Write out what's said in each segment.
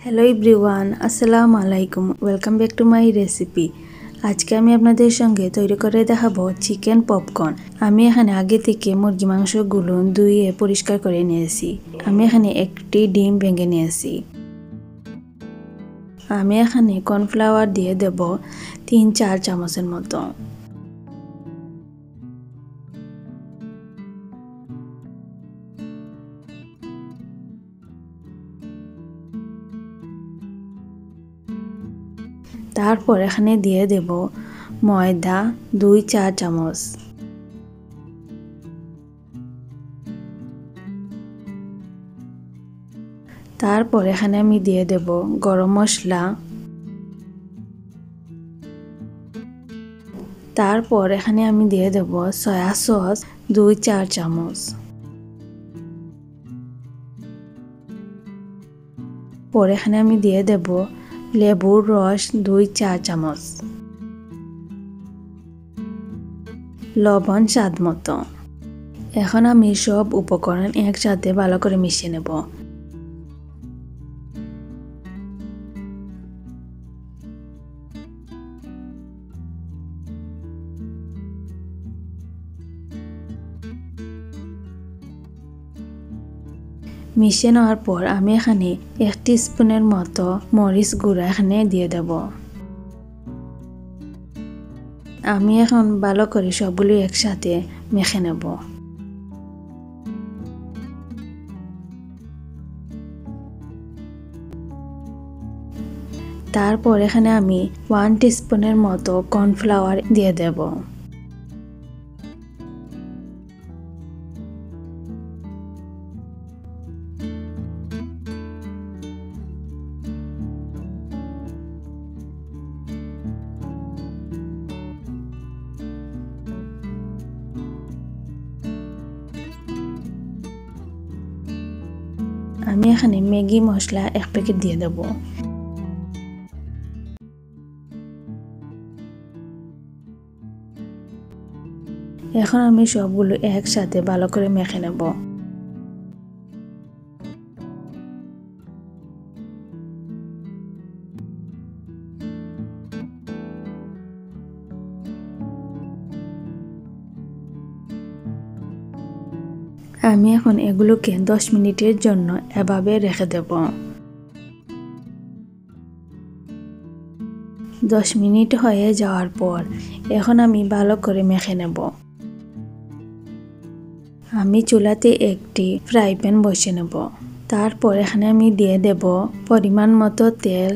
Hello everyone, আসসালামু আলাইকুম। Welcome back to my recipe. আজকে আমি আপনাদের সঙ্গে তৈরি করে দেখাবো চিকেন পপকর্ন। আমি এখানে আগে থেকে মুরগি মাংসগুলো ধুয়ে পরিষ্কার করে নিয়েছি। আমি এখানে একটি ডিম ভেঙে নিয়েছি। আমি এখানে কর্নফ্লাওয়ার দিয়ে দেব 3-4 চামচের মতো। তারপর এখানে দিয়ে দেব ময়দা 2-4 চামচ। তারপর এখানে আমি দিয়ে দেব গরম মশলা। তারপর এখানে আমি দিয়ে দেব সয়া সস 2-4 চামচ। পরে এখানে আমি দিয়ে দেব লেবুর রস 2-4 চামচ। লবণ স্বাদ মতো। এখন আমি সব উপকরণ একসাথে ভালো করে মিশিয়ে নেব। মিশিয়ে নেওয়ার পর আমি এখানে 1 টিস্পুনের মতো মরিচ গুঁড়া এখানে দিয়ে দেব। আমি এখন ভালো করে সবগুলো একসাথে মেখে নেব। তারপর এখানে আমি 1 টিস্পুনের মতো কর্নফ্লাওয়ার দিয়ে দেব। আমি এখানে ম্যাগি মশলা 1 প্যাকেট দিয়ে দেব। এখন আমি সবগুলো একসাথে ভালো করে মেখে নেব। আমি এখন এগুলোকে 10 মিনিটের জন্য এভাবে রেখে দেব। 10 মিনিট হয়ে যাওয়ার পর এখন আমি ভালো করে মেখে নেব। আমি চুলাতে একটি ফ্রাই প্যান বসিয়ে নেব। তারপর এখানে আমি দিয়ে দেব পরিমাণ মতো তেল।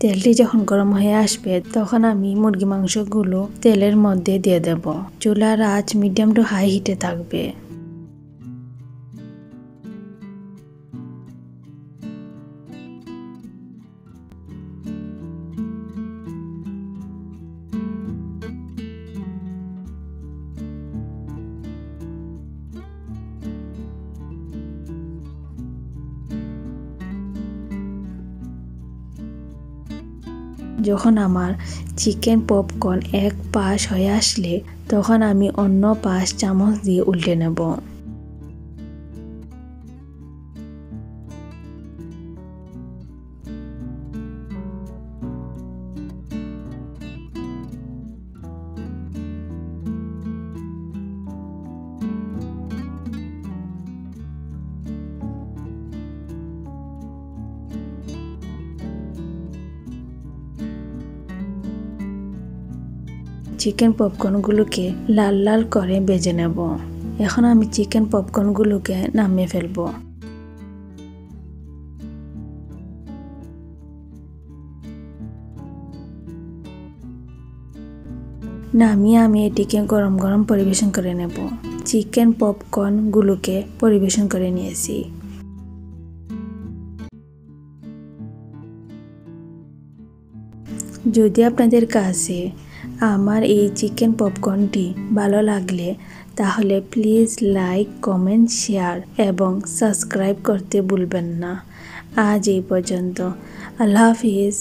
তেলটি যখন গরম হয়ে আসবে তখন আমি মুরগি মাংসগুলো তেলের মধ্যে দিয়ে দেব। চুলার আঁচ মিডিয়াম টু হাই হিটে থাকবে। যখন আমার চিকেন পপকর্ন এক পাশ হয়ে আসলে তখন আমি অন্য পাশ চামচ দিয়ে উল্টে নেব। চিকেন পপকর্নগুলোকে লাল লাল করে ভেজে নেব। এখন আমি চিকেন পপকর্নগুলোকে নামিয়ে ফেলব। নামিয়ে আমি এটিকে গরম গরম পরিবেশন করে নেব। চিকেন পপকর্নগুলোকে পরিবেশন করে নিয়েছি। যদি আপনাদের কাছে আমার এই চিকেন পপকর্নটি ভালো লাগলে তাহলে প্লিজ লাইক, কমেন্ট, শেয়ার এবং সাবস্ক্রাইব করতে ভুলবেন না। আজ এই পর্যন্ত। আল্লাহ হাফিজ।